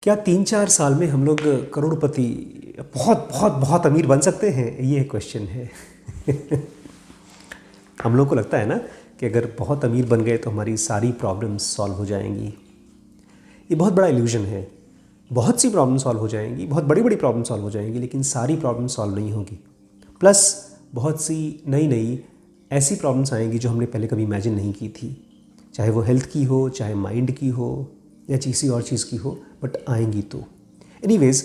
क्या 3-4 साल में हम लोग करोड़पति बहुत बहुत बहुत अमीर बन सकते हैं? ये क्वेश्चन है। हम लोग को लगता है ना कि अगर बहुत अमीर बन गए तो हमारी सारी प्रॉब्लम्स सॉल्व हो जाएंगी। ये बहुत बड़ा इल्यूजन है। बहुत सी प्रॉब्लम सॉल्व हो जाएंगी, बहुत बड़ी बड़ी प्रॉब्लम सॉल्व हो जाएंगी, लेकिन सारी प्रॉब्लम सॉल्व नहीं होगी। प्लस बहुत सी नई नई ऐसी प्रॉब्लम्स आएंगी जो हमने पहले कभी इमेजिन नहीं की थी, चाहे वो हेल्थ की हो, चाहे माइंड की हो, या किसी और चीज़ की हो, बट आएंगी तो। एनीवेज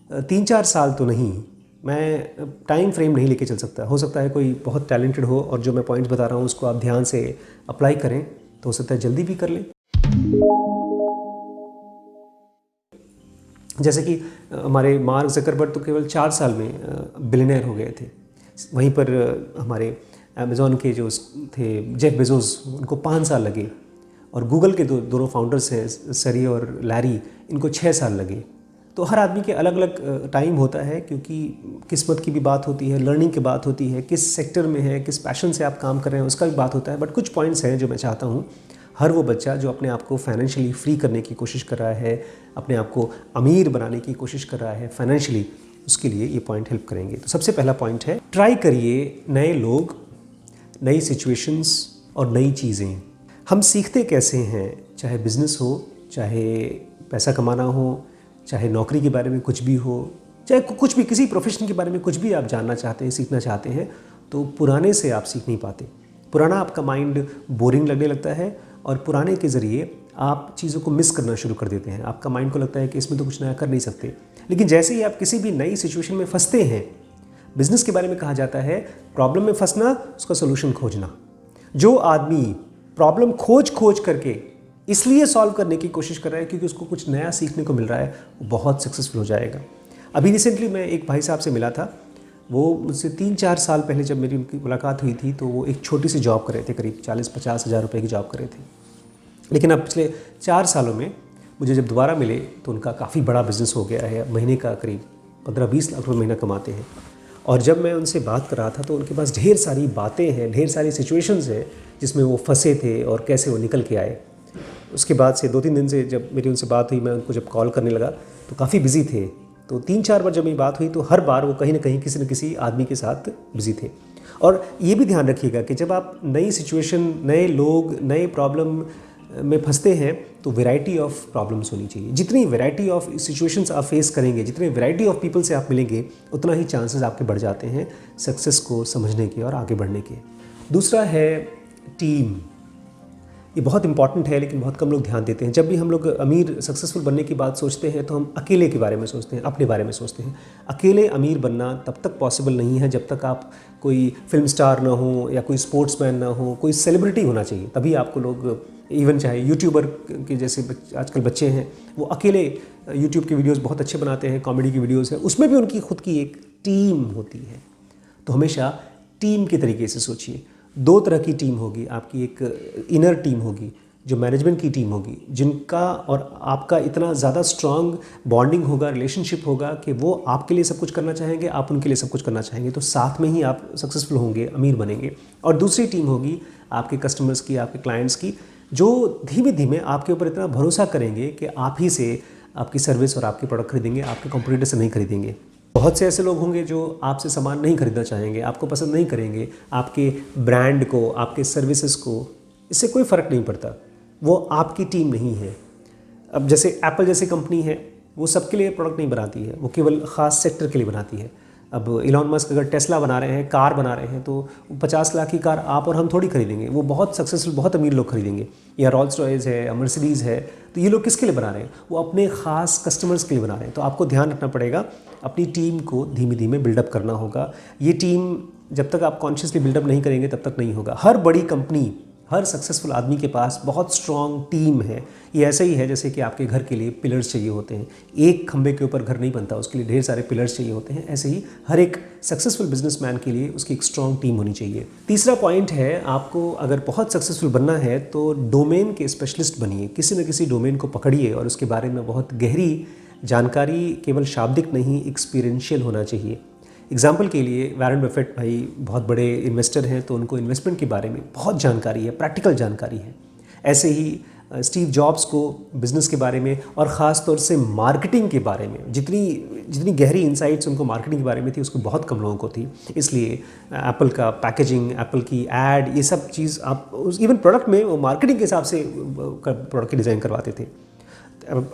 3-4 साल तो नहीं, मैं टाइम फ्रेम नहीं लेके चल सकता। हो सकता है कोई बहुत टैलेंटेड हो और जो मैं पॉइंट्स बता रहा हूँ उसको आप ध्यान से अप्लाई करें तो हो सकता है जल्दी भी कर लें। जैसे कि हमारे मार्क ज़करबर्ग तो केवल 4 साल में बिलियनर हो गए थे। वहीं पर हमारे अमेज़ॉन के जो थे जेफ बेजोस, उनको 5 साल लगे। और गूगल के दोनों फाउंडर्स हैं सरी और लैरी, इनको 6 साल लगे। तो हर आदमी के अलग अलग टाइम होता है, क्योंकि किस्मत की भी बात होती है, लर्निंग की बात होती है, किस सेक्टर में है, किस पैशन से आप काम कर रहे हैं उसका भी बात होता है। बट कुछ पॉइंट्स हैं जो मैं चाहता हूँ हर वो बच्चा जो अपने आप को फाइनेंशियली फ्री करने की कोशिश कर रहा है, अपने आप को अमीर बनाने की कोशिश कर रहा है फाइनेंशियली, उसके लिए ये पॉइंट हेल्प करेंगे। तो सबसे पहला पॉइंट है, ट्राई करिए नए लोग, नई सिचुएशंस और नई चीज़ें। हम सीखते कैसे हैं, चाहे बिज़नेस हो, चाहे पैसा कमाना हो, चाहे नौकरी के बारे में कुछ भी हो, चाहे कुछ भी किसी प्रोफेशन के बारे में कुछ भी आप जानना चाहते हैं, सीखना चाहते हैं, तो पुराने से आप सीख नहीं पाते। पुराना आपका माइंड बोरिंग लगने लगता है और पुराने के ज़रिए आप चीज़ों को मिस करना शुरू कर देते हैं। आपका माइंड को लगता है कि इसमें तो कुछ नया कर नहीं सकते। लेकिन जैसे ही आप किसी भी नई सिचुएशन में फंसते हैं, बिज़नेस के बारे में कहा जाता है प्रॉब्लम में फंसना, उसका सोल्यूशन खोजना। जो आदमी प्रॉब्लम खोज करके इसलिए सॉल्व करने की कोशिश कर रहा है क्योंकि उसको कुछ नया सीखने को मिल रहा है, वो बहुत सक्सेसफुल हो जाएगा। अभी रिसेंटली मैं एक भाई साहब से मिला था। वो मुझसे 3-4 साल पहले जब मेरी उनकी मुलाकात हुई थी तो वो एक छोटी सी जॉब कर रहे थे, करीब 40-50 हज़ार रुपये की जॉब कर रहे थे। लेकिन अब पिछले 4 सालों में मुझे जब दोबारा मिले तो उनका काफ़ी बड़ा बिज़नेस हो गया है। महीने का करीब 15-20 लाख रुपये महीना कमाते हैं। और जब मैं उनसे बात कर रहा था तो उनके पास ढेर सारी बातें हैं, ढेर सारी सिचुएशंस हैं जिसमें वो फंसे थे और कैसे वो निकल के आए। उसके बाद से 2-3 दिन से जब मेरी उनसे बात हुई, मैं उनको जब कॉल करने लगा तो काफ़ी बिजी थे। तो 3-4 बार जब मेरी बात हुई तो हर बार वो कहीं ना कहीं किसी न किसी आदमी के साथ बिजी थे। और ये भी ध्यान रखिएगा कि जब आप नई सिचुएशन, नए लोग, नए प्रॉब्लम में फंसते हैं तो वैरायटी ऑफ प्रॉब्लम्स होनी चाहिए। जितनी वैरायटी ऑफ सिचुएशंस आप फेस करेंगे, जितने वैरायटी ऑफ पीपल से आप मिलेंगे, उतना ही चांसेस आपके बढ़ जाते हैं सक्सेस को समझने के और आगे बढ़ने के। दूसरा है टीम। ये बहुत इंपॉर्टेंट है लेकिन बहुत कम लोग ध्यान देते हैं। जब भी हम लोग अमीर सक्सेसफुल बनने की बात सोचते हैं तो हम अकेले के बारे में सोचते हैं, अपने बारे में सोचते हैं। अकेले अमीर बनना तब तक पॉसिबल नहीं है जब तक आप कोई फिल्म स्टार ना हो या कोई स्पोर्ट्समैन ना हो, कोई सेलिब्रिटी होना चाहिए, तभी आपको लोग, इवन चाहे यूट्यूबर के जैसे आजकल बच्चे हैं, वो अकेले यूट्यूब की वीडियोस बहुत अच्छे बनाते हैं, कॉमेडी की वीडियोस हैं, उसमें भी उनकी खुद की एक टीम होती है। तो हमेशा टीम के तरीके से सोचिए। 2 तरह की टीम होगी आपकी। एक इनर टीम होगी जो मैनेजमेंट की टीम होगी, जिनका और आपका इतना ज़्यादा स्ट्रांग बॉन्डिंग होगा, रिलेशनशिप होगा कि वो आपके लिए सब कुछ करना चाहेंगे, आप उनके लिए सब कुछ करना चाहेंगे। तो साथ में ही आप सक्सेसफुल होंगे, अमीर बनेंगे। और दूसरी टीम होगी आपके कस्टमर्स की, आपके क्लाइंट्स की, जो धीमे धीमे आपके ऊपर इतना भरोसा करेंगे कि आप ही से आपकी सर्विस और आपके प्रोडक्ट खरीदेंगे, आपके कॉम्पिटिटर से नहीं खरीदेंगे। बहुत से ऐसे लोग होंगे जो आपसे सामान नहीं खरीदना चाहेंगे, आपको पसंद नहीं करेंगे, आपके ब्रांड को, आपके सर्विसेज को। इससे कोई फ़र्क नहीं पड़ता, वो आपकी टीम नहीं है। अब जैसे एप्पल जैसी कंपनी है, वो सबके लिए प्रोडक्ट नहीं बनाती है, वो केवल ख़ास सेक्टर के लिए बनाती है। अब इलॉन मस्क अगर टेस्ला बना रहे हैं, कार बना रहे हैं, तो 50 लाख की कार आप और हम थोड़ी खरीदेंगे, वो बहुत सक्सेसफुल, बहुत अमीर लोग खरीदेंगे। या रॉल्स रॉयस है या मर्सिडीज़ है, तो ये लोग किसके लिए बना रहे हैं? वो अपने ख़ास कस्टमर्स के लिए बना रहे हैं। तो आपको ध्यान रखना पड़ेगा, अपनी टीम को धीमे धीमे बिल्डअप करना होगा। ये टीम जब तक आप कॉन्शियसली बिल्डअप नहीं करेंगे तब तक नहीं होगा। हर बड़ी कंपनी, हर सक्सेसफुल आदमी के पास बहुत स्ट्रॉन्ग टीम है। ये ऐसे ही है जैसे कि आपके घर के लिए पिलर्स चाहिए होते हैं। एक खंबे के ऊपर घर नहीं बनता, उसके लिए ढेर सारे पिलर्स चाहिए होते हैं। ऐसे ही हर एक सक्सेसफुल बिजनेसमैन के लिए उसकी एक स्ट्रॉन्ग टीम होनी चाहिए। तीसरा पॉइंट है, आपको अगर बहुत सक्सेसफुल बनना है तो डोमेन के स्पेशलिस्ट बनिए। किसी न किसी डोमेन को पकड़िए और उसके बारे में बहुत गहरी जानकारी, केवल शाब्दिक नहीं, एक्सपीरियंशियल होना चाहिए। एग्जाम्पल के लिए वॉरेन बफेट भाई बहुत बड़े इन्वेस्टर हैं, तो उनको इन्वेस्टमेंट के बारे में बहुत जानकारी है, प्रैक्टिकल जानकारी है। ऐसे ही स्टीव जॉब्स को बिज़नेस के बारे में और ख़ास तौर से मार्केटिंग के बारे में जितनी गहरी इंसाइट्स उनको मार्केटिंग के बारे में थी उसको बहुत कम लोगों को थी। इसलिए एप्पल का पैकेजिंग, एप्पल की एड, ये सब चीज़ आप इवन प्रोडक्ट में वो मार्केटिंग के हिसाब से प्रोडक्ट की डिज़ाइन करवाते थे।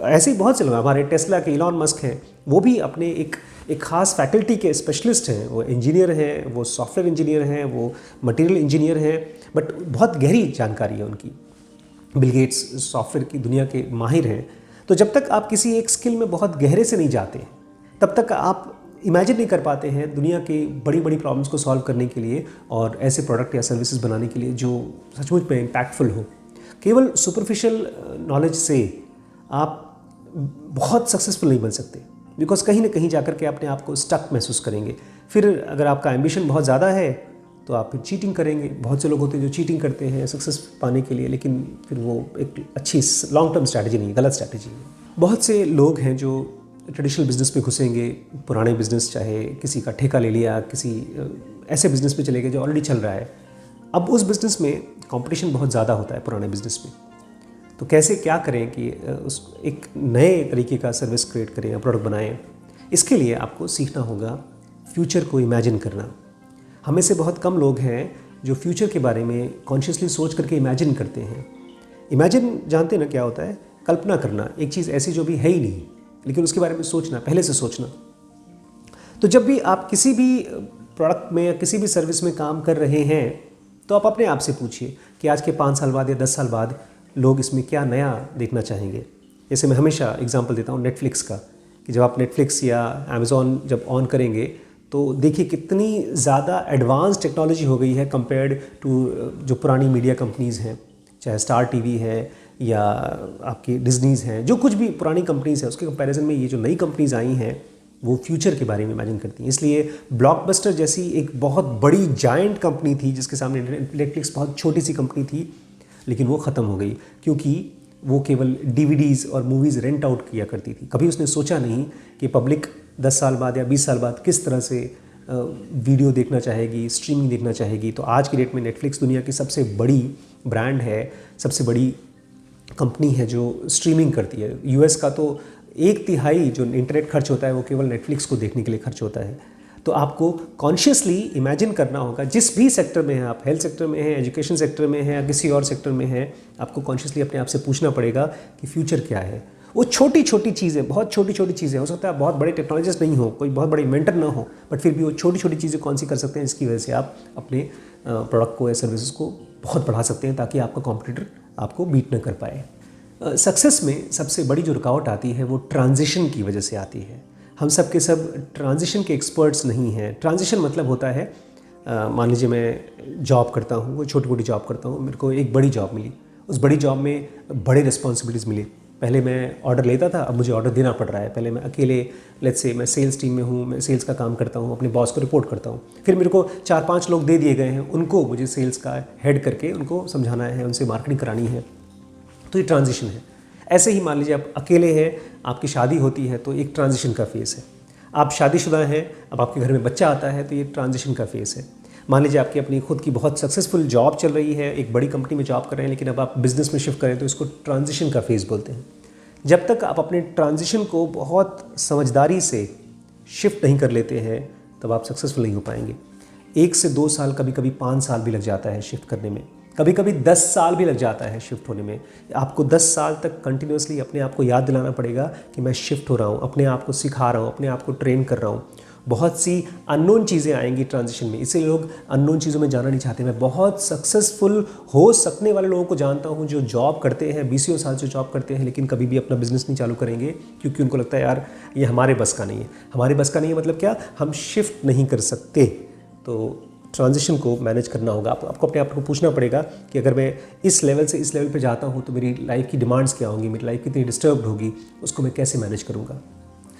ऐसे ही बहुत से लोग, हमारे टेस्ला के इलॉन मस्क हैं, वो भी अपने एक ख़ास फैकल्टी के स्पेशलिस्ट हैं। वो इंजीनियर हैं, वो सॉफ्टवेयर इंजीनियर हैं, वो मटेरियल इंजीनियर हैं, बट बहुत गहरी जानकारी है उनकी। बिल गेट्स सॉफ्टवेयर की दुनिया के माहिर हैं। तो जब तक आप किसी एक स्किल में बहुत गहरे से नहीं जाते तब तक आप इमेजिन नहीं कर पाते हैं दुनिया की बड़ी बड़ी प्रॉब्लम्स को सॉल्व करने के लिए और ऐसे प्रोडक्ट या सर्विसेज बनाने के लिए जो सचमुच में इम्पैक्टफुल हो। केवल सुपरफिशियल नॉलेज से आप बहुत सक्सेसफुल नहीं बन सकते, बिकॉज कहीं ना कहीं जाकर के अपने आप को स्टक महसूस करेंगे। फिर अगर आपका एम्बिशन बहुत ज़्यादा है तो आप फिर चीटिंग करेंगे। बहुत से लोग होते हैं जो चीटिंग करते हैं सक्सेस पाने के लिए, लेकिन फिर वो एक अच्छी लॉन्ग टर्म स्ट्रैटेजी नहीं है, गलत स्ट्रैटेजी है। बहुत से लोग हैं जो ट्रेडिशनल बिजनेस में घुसेंगे, पुराने बिजनेस, चाहे किसी का ठेका ले लिया, किसी ऐसे बिजनेस पे चले गए जो ऑलरेडी चल रहा है। अब उस बिज़नेस में कंपटीशन बहुत ज़्यादा होता है पुराने बिजनेस में। तो कैसे क्या करें कि उस एक नए तरीके का सर्विस क्रिएट करें या प्रोडक्ट बनाएं। इसके लिए आपको सीखना होगा फ्यूचर को इमेजिन करना। हमें से बहुत कम लोग हैं जो फ्यूचर के बारे में कॉन्शियसली सोच करके इमेजिन करते हैं। इमेजिन जानते हैं ना क्या होता है? कल्पना करना, एक चीज़ ऐसी जो भी है ही नहीं, लेकिन उसके बारे में सोचना, पहले से सोचना। तो जब भी आप किसी भी प्रोडक्ट में या किसी भी सर्विस में काम कर रहे हैं तो आप अपने आप से पूछिए कि आज के 5 साल बाद या 10 साल बाद लोग इसमें क्या नया देखना चाहेंगे। जैसे मैं हमेशा एग्जांपल देता हूँ नेटफ्लिक्स का, कि जब आप नेटफ्लिक्स या अमेज़ॉन जब ऑन करेंगे तो देखिए कितनी ज़्यादा एडवांस टेक्नोलॉजी हो गई है कंपेयर्ड टू जो पुरानी मीडिया कंपनीज़ हैं, चाहे स्टार टीवी है या आपकी डिज्नीज़ हैं, जो कुछ भी पुरानी कंपनीज़ हैं उसके कंपैरिजन में ये जो नई कंपनीज़ आई हैं वो फ्यूचर के बारे में इमेजिन करती हैं। इसलिए ब्लॉकबस्टर जैसी एक बहुत बड़ी जायंट कंपनी थी जिसके सामने नेटफ्लिक्स बहुत छोटी सी कंपनी थी, लेकिन वो ख़त्म हो गई क्योंकि वो केवल डीवीडीज़ और मूवीज़ रेंट आउट किया करती थी। कभी उसने सोचा नहीं कि पब्लिक 10 साल बाद या 20 साल बाद किस तरह से वीडियो देखना चाहेगी, स्ट्रीमिंग देखना चाहेगी। तो आज की डेट में नेटफ्लिक्स दुनिया की सबसे बड़ी ब्रांड है, सबसे बड़ी कंपनी है जो स्ट्रीमिंग करती है। यूएस का तो 1/3 जो इंटरनेट खर्च होता है वो केवल नेटफ्लिक्स को देखने के लिए खर्च होता है। तो आपको कॉन्शियसली इमेजिन करना होगा, जिस भी सेक्टर में हैं आप, हेल्थ सेक्टर में हैं, एजुकेशन सेक्टर में हैं या किसी और सेक्टर में हैं, आपको कॉन्शियसली अपने आप से पूछना पड़ेगा कि फ्यूचर क्या है। वो छोटी छोटी चीज़ें, बहुत छोटी छोटी चीज़ें, हो सकता है आप बहुत बड़े टेक्नोलॉजिस्ट नहीं हो, कोई बहुत बड़े इन्वेंटर ना हो, बट फिर भी वो छोटी छोटी चीज़ें कौन सी कर सकते हैं जिसकी वजह से आप अपने प्रोडक्ट को या सर्विसेज को बहुत बढ़ा सकते हैं ताकि आपका कॉम्पिटिटर आपको बीट न कर पाए। सक्सेस में सबसे बड़ी जो रुकावट आती है वो ट्रांजिशन की वजह से आती है। हम सब के सब ट्रांजिशन के एक्सपर्ट्स नहीं हैं। ट्रांजिशन मतलब होता है, मान लीजिए मैं जॉब करता हूँ, वो छोटी मोटी जॉब करता हूँ, मेरे को एक बड़ी जॉब मिली, उस बड़ी जॉब में बड़े रिस्पॉन्सिबिलिटीज़ मिली। पहले मैं ऑर्डर लेता था, अब मुझे ऑर्डर देना पड़ रहा है। पहले मैं अकेले, लेट्स से मैं सेल्स टीम में हूँ, मैं सेल्स का काम करता हूँ, अपने बॉस को रिपोर्ट करता हूँ। फिर मेरे को 4-5 लोग दे दिए गए हैं, उनको मुझे सेल्स का हेड करके उनको समझाना है, उनसे मार्केटिंग करानी है। तो ये ट्रांजिशन है। ऐसे ही मान लीजिए आप अकेले हैं, आपकी शादी होती है तो एक ट्रांजिशन का फेज़ है। आप शादीशुदा हैं, अब आपके घर में बच्चा आता है तो ये ट्रांजिशन का फेज़ है। मान लीजिए आपकी अपनी खुद की बहुत सक्सेसफुल जॉब चल रही है, एक बड़ी कंपनी में जॉब कर रहे हैं, लेकिन अब आप बिज़नेस में शिफ्ट करें तो इसको ट्रांजिशन का फेज़ बोलते हैं। जब तक आप अपने ट्रांजिशन को बहुत समझदारी से शिफ्ट नहीं कर लेते हैं तब आप सक्सेसफुल नहीं हो पाएंगे। 1 से 2 साल, कभी कभी 5 साल भी लग जाता है शिफ्ट करने में, कभी कभी 10 साल भी लग जाता है शिफ्ट होने में। आपको 10 साल तक कंटिन्यूसली अपने आप को याद दिलाना पड़ेगा कि मैं शिफ्ट हो रहा हूँ, अपने आप को सिखा रहा हूँ, अपने आप को ट्रेन कर रहा हूँ। बहुत सी अननोन चीज़ें आएंगी ट्रांजिशन में, इसलिए लोग अननोन चीज़ों में जाना नहीं चाहते। मैं बहुत सक्सेसफुल हो सकने वाले लोगों को जानता हूँ जो जॉब करते हैं, 20 साल से जॉब करते हैं, लेकिन कभी भी अपना बिजनेस नहीं चालू करेंगे क्योंकि उनको लगता है यार ये हमारे बस का नहीं है। हमारे बस का नहीं है मतलब क्या? हम शिफ्ट नहीं कर सकते। तो ट्रांजिशन को मैनेज करना होगा। आपको अपने आप को पूछना पड़ेगा कि अगर मैं इस लेवल से इस लेवल पे जाता हूँ तो मेरी लाइफ की डिमांड्स क्या होंगी, मेरी लाइफ कितनी डिस्टर्ब्ड होगी, उसको मैं कैसे मैनेज करूँगा।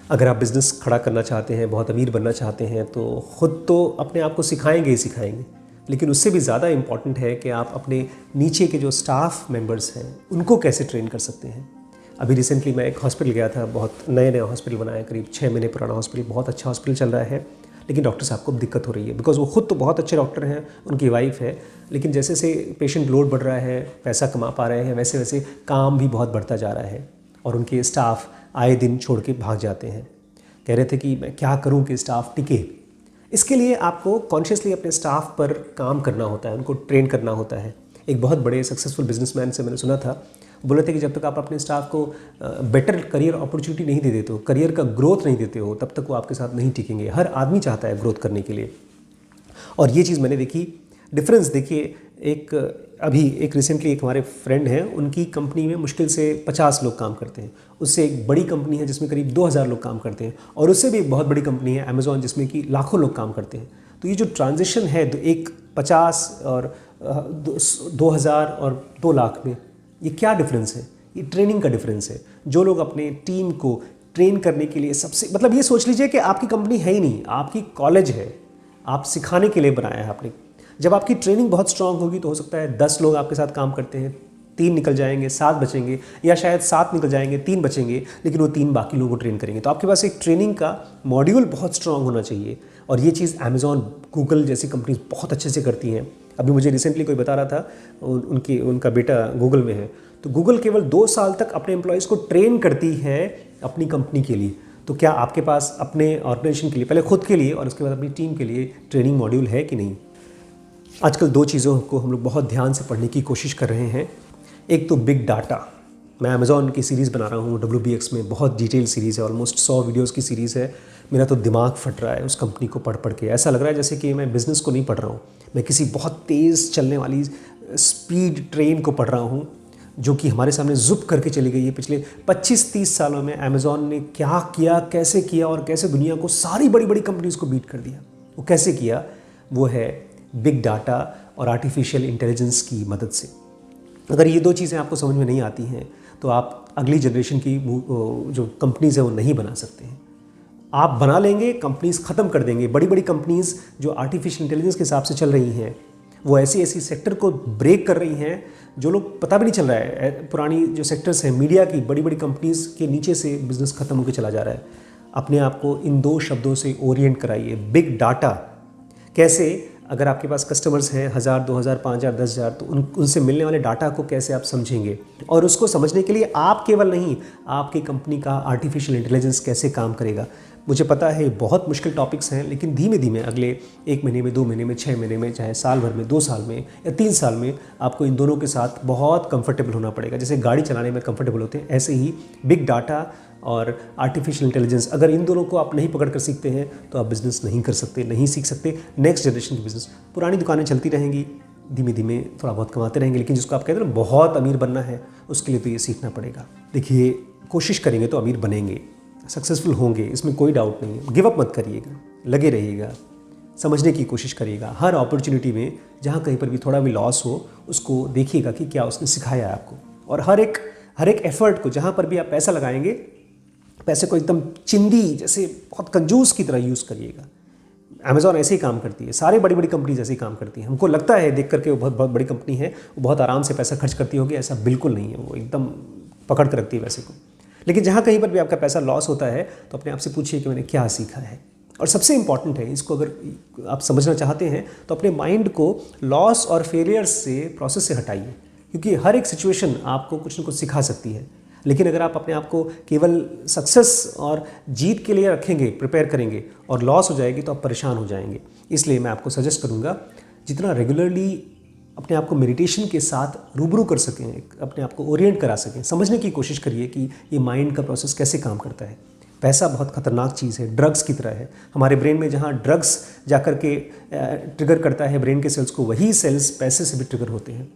अगर आप बिज़नेस खड़ा करना चाहते हैं, बहुत अमीर बनना चाहते हैं, तो ख़ुद तो अपने आप को सिखाएंगे ही सिखाएंगे, लेकिन उससे भी ज़्यादा इम्पॉर्टेंट है कि आप अपने नीचे के जो स्टाफ मेम्बर्स हैं उनको कैसे ट्रेन कर सकते हैं। अभी रिसेंटली मैं एक हॉस्पिटल गया था, बहुत नया हॉस्पिटल बनाया, करीब 6 महीने पुराना हॉस्पिटल, बहुत अच्छा हॉस्पिटल चल रहा है, लेकिन डॉक्टर साहब को दिक्कत हो रही है, बिकॉज वो खुद तो बहुत अच्छे डॉक्टर हैं, उनकी वाइफ है, लेकिन जैसे जैसे पेशेंट लोड बढ़ रहा है, पैसा कमा पा रहे हैं, वैसे वैसे काम भी बहुत बढ़ता जा रहा है और उनके स्टाफ आए दिन छोड़ के भाग जाते हैं। कह रहे थे कि मैं क्या करूं कि स्टाफ टिके। इसके लिए आपको कॉन्शियसली अपने स्टाफ पर काम करना होता है, उनको ट्रेन करना होता है। एक बहुत बड़े सक्सेसफुल बिजनेसमैन से मैंने सुना था, बोले थे कि जब तक आप अपने स्टाफ को बेटर करियर अपॉर्चुनिटी नहीं दे देते हो, करियर का ग्रोथ नहीं देते हो, तब तक वो आपके साथ नहीं टिकेंगे। हर आदमी चाहता है ग्रोथ करने के लिए, और ये चीज़ मैंने देखी। डिफरेंस देखिए, एक रिसेंटली एक हमारे फ्रेंड हैं, उनकी कंपनी में मुश्किल से 50 लोग काम करते हैं। उससे एक बड़ी कंपनी है जिसमें करीब 2000 लोग काम करते हैं, और उससे भी एक बहुत बड़ी कंपनी है अमेज़ॉन, जिसमें कि लाखों लोग काम करते हैं। तो ये जो ट्रांजिशन है एक 50 और 2000 और 2 लाख में, ये क्या डिफरेंस है? ये ट्रेनिंग का डिफरेंस है। जो लोग अपने टीम को ट्रेन करने के लिए सबसे, मतलब ये सोच लीजिए कि आपकी कंपनी है ही नहीं, आपकी कॉलेज है, आप सिखाने के लिए बनाया है आपने। जब आपकी ट्रेनिंग बहुत स्ट्रांग होगी तो हो सकता है 10 लोग आपके साथ काम करते हैं, 3 निकल जाएंगे, 7 बचेंगे, या शायद 7 निकल जाएंगे, 3 बचेंगे, लेकिन वो 3 बाकी लोगों को ट्रेन करेंगे। तो आपके पास एक ट्रेनिंग का मॉड्यूल बहुत स्ट्रांग होना चाहिए, और ये चीज़ अमेज़ॉन, गूगल जैसी कंपनीज बहुत अच्छे से करती हैं। अभी मुझे रिसेंटली कोई बता रहा था, उनका बेटा गूगल में है, तो गूगल केवल 2 साल तक अपने एम्प्लॉयज़ को ट्रेन करती है अपनी कंपनी के लिए। तो क्या आपके पास अपने ऑर्गेनाइजेशन के लिए, पहले खुद के लिए और उसके बाद अपनी टीम के लिए ट्रेनिंग मॉड्यूल है कि नहीं? आजकल 2 चीज़ों को हम लोग बहुत ध्यान से पढ़ने की कोशिश कर रहे हैं। एक तो बिग डाटा। मैं अमेज़ॉन की सीरीज़ बना रहा हूँ WBX में, बहुत डिटेल सीरीज़ है, ऑलमोस्ट 100 वीडियोज़ की सीरीज़ है। मेरा तो दिमाग फट रहा है उस कंपनी को पढ़ के। ऐसा लग रहा है जैसे कि मैं बिज़नेस को नहीं पढ़ रहा हूँ, मैं किसी बहुत तेज़ चलने वाली स्पीड ट्रेन को पढ़ रहा हूँ, जो कि हमारे सामने ज़ुप करके चली गई है। पिछले 25-30 सालों में अमेज़ॉन ने क्या किया, कैसे किया, और कैसे दुनिया को सारी बड़ी बड़ी कंपनीज़ को बीट कर दिया। वो कैसे किया? वो है बिग डाटा और आर्टिफिशियल इंटेलिजेंस की मदद से। अगर ये 2 चीज़ें आपको समझ में नहीं आती हैं तो आप अगली जनरेशन की जो कंपनीज़ है वो नहीं बना सकते हैं। आप बना लेंगे, कंपनीज़ ख़त्म कर देंगे। बड़ी बड़ी कंपनीज़ जो आर्टिफिशियल इंटेलिजेंस के हिसाब से चल रही हैं, वो ऐसी सेक्टर को ब्रेक कर रही हैं जो लोग पता भी नहीं चल रहा है। पुरानी जो सेक्टर्स हैं मीडिया की, बड़ी बड़ी कंपनीज़ के नीचे से बिज़नेस ख़त्म होकर चला जा रहा है। अपने आप को इन 2 शब्दों से ओरिएंट कराइए। बिग डाटा कैसे? अगर आपके पास कस्टमर्स हैं 1000, 2000, 5000, 10000, तो उनसे मिलने वाले डाटा को कैसे आप समझेंगे, और उसको समझने के लिए आप केवल नहीं, आपकी कंपनी का आर्टिफिशियल इंटेलिजेंस कैसे काम करेगा। मुझे पता है बहुत मुश्किल टॉपिक्स हैं, लेकिन धीमे धीमे अगले 1 महीने में, 2 महीने में, 6 महीने में, चाहे साल भर में, 2 साल में या 3 साल में आपको इन दोनों के साथ बहुत कंफर्टेबल होना पड़ेगा। जैसे गाड़ी चलाने में कंफर्टेबल होते हैं, ऐसे ही बिग डाटा और आर्टिफिशियल इंटेलिजेंस, अगर इन दोनों को आप नहीं पकड़ कर सीखते हैं तो आप बिज़नेस नहीं कर सकते, नहीं सीख सकते नेक्स्ट जनरेशन की बिज़नेस। पुरानी दुकानें चलती रहेंगी, धीमे धीमे थोड़ा बहुत कमाते रहेंगे, लेकिन जिसको आप कहते हैं ना बहुत अमीर बनना है, उसके लिए तो ये सीखना पड़ेगा। देखिए, कोशिश करेंगे तो अमीर बनेंगे, सक्सेसफुल होंगे, इसमें कोई डाउट नहीं है। गिव अप मत करिएगा, लगे रहिएगा, समझने की कोशिश करिएगा। हर अपॉर्चुनिटी में जहाँ कहीं पर भी थोड़ा भी लॉस हो, उसको देखिएगा कि क्या उसने सिखाया है आपको, और हर एक एफर्ट को, जहाँ पर भी आप पैसा लगाएंगे, पैसे को एकदम चिंदी जैसे बहुत कंजूस की तरह यूज़ करिएगा। अमेज़ॉन ऐसे ही काम करती है, सारी बड़ी बड़ी कंपनीज ऐसे ही काम करती हैं। हमको लगता है देख करके वो बहुत बड़ी कंपनी है, वो बहुत आराम से पैसा खर्च करती होगी, ऐसा बिल्कुल नहीं है। वो एकदम पकड़ कर रखती है पैसे को। लेकिन जहाँ कहीं पर भी आपका पैसा लॉस होता है तो अपने आप से पूछिए कि मैंने क्या सीखा है। और सबसे इंपॉर्टेंट है, इसको अगर आप समझना चाहते हैं तो अपने माइंड को लॉस और फेलियर्स से, प्रोसेस से हटाइए, क्योंकि हर एक सिचुएशन आपको कुछ न कुछ सिखा सकती है। लेकिन अगर आप अपने आप को केवल सक्सेस और जीत के लिए रखेंगे, प्रिपेयर करेंगे, और लॉस हो जाएगी तो आप परेशान हो जाएंगे। इसलिए मैं आपको सजेस्ट करूंगा, जितना रेगुलरली अपने आप को मेडिटेशन के साथ रूबरू कर सकें, अपने आप को ओरिएंट करा सकें, समझने की कोशिश करिए कि ये माइंड का प्रोसेस कैसे काम करता है। पैसा बहुत खतरनाक चीज़ है, ड्रग्स की तरह है। हमारे ब्रेन में जहाँ ड्रग्स जाकर के ट्रिगर करता है ब्रेन के सेल्स को, वही सेल्स पैसे से भी ट्रिगर होते हैं।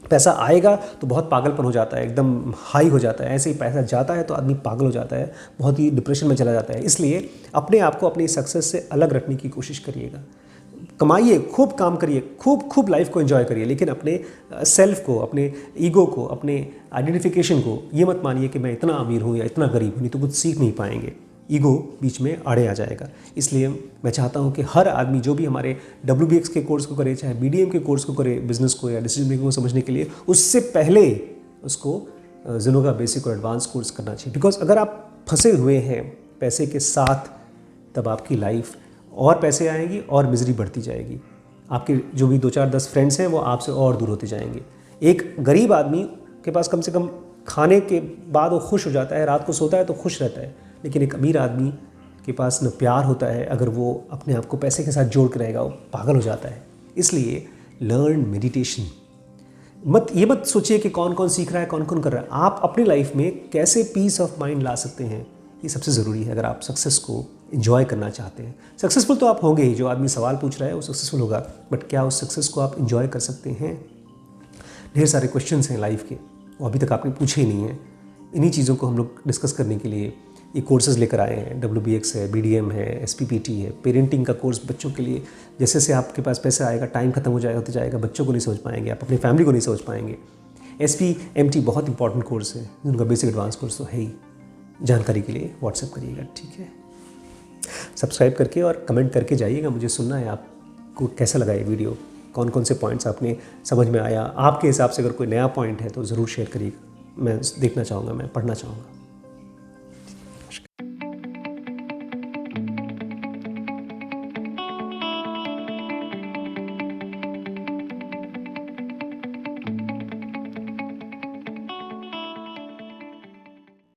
पैसा आएगा तो बहुत पागलपन हो जाता है, एकदम हाई हो जाता है। ऐसे ही पैसा जाता है तो आदमी पागल हो जाता है, बहुत ही डिप्रेशन में चला जाता है। इसलिए अपने आप को अपनी सक्सेस से अलग रखने की कोशिश करिएगा। कमाइए, खूब काम करिए, खूब लाइफ को एंजॉय करिए, लेकिन अपने सेल्फ को, अपने ईगो को, अपने आइडेंटिफिकेशन को ये मत मानिए कि मैं इतना अमीर हूँ या इतना गरीब हूँ, नहीं तो कुछ सीख नहीं पाएंगे। ईगो बीच में आड़े आ जाएगा। इसलिए मैं चाहता हूं कि हर आदमी जो भी हमारे WBX के कोर्स को करे, चाहे BDM के कोर्स को करे, बिजनेस को या डिसीजन मेकिंग को समझने के लिए, उससे पहले उसको ज़ेनो का बेसिक और एडवांस कोर्स करना चाहिए। बिकॉज अगर आप फंसे हुए हैं पैसे के साथ, तब आपकी लाइफ और पैसे आएंगी और मिजरी बढ़ती जाएगी। आपके जो भी 2-4-10 फ्रेंड्स हैं वो आपसे और दूर होते जाएंगे। एक गरीब आदमी के पास कम से कम खाने के बाद वो खुश हो जाता है, रात को सोता है तो खुश रहता है, लेकिन एक अमीर आदमी के पास न प्यार होता है, अगर वो अपने आप को पैसे के साथ जोड़ के रहेगा वो पागल हो जाता है। इसलिए लर्न मेडिटेशन। ये मत सोचिए कि कौन कौन सीख रहा है, कौन कौन कर रहा है। आप अपनी लाइफ में कैसे पीस ऑफ माइंड ला सकते हैं, ये सबसे ज़रूरी है अगर आप सक्सेस को एंजॉय करना चाहते हैं। सक्सेसफुल तो आप होंगे ही, जो आदमी सवाल पूछ रहा है वो सक्सेसफुल होगा, बट क्या उस सक्सेस को आप एंजॉय कर सकते हैं? ढेर सारे क्वेश्चंस हैं लाइफ के, वो अभी तक आपने पूछे ही नहीं हैं। इन्हीं चीज़ों को हम लोग डिस्कस करने के लिए ये कोर्सेज़ लेकर आए हैं। WBX है, BDM है, SPPT है, पेरेंटिंग का कोर्स बच्चों के लिए। जैसे जैसे आपके पास पैसा आएगा, टाइम खत्म हो जाएगा, होते जाएगा, बच्चों को नहीं समझ पाएंगे, आप अपनी फैमिली को नहीं समझ पाएंगे। SPMT बहुत इंपॉर्टेंट कोर्स है, उनका बेसिक एडवांस कोर्स तो है ही। जानकारी के लिए व्हाट्सएप करिएगा, ठीक है। सब्सक्राइब करके और कमेंट करके जाइएगा, मुझे सुनना है आपको कैसा लगा ये वीडियो, कौन कौन से पॉइंट्स आपने समझ में आया। आपके हिसाब से अगर कोई नया पॉइंट है तो ज़रूर शेयर करिएगा, मैं देखना चाहूँगा, मैं पढ़ना चाहूँगा।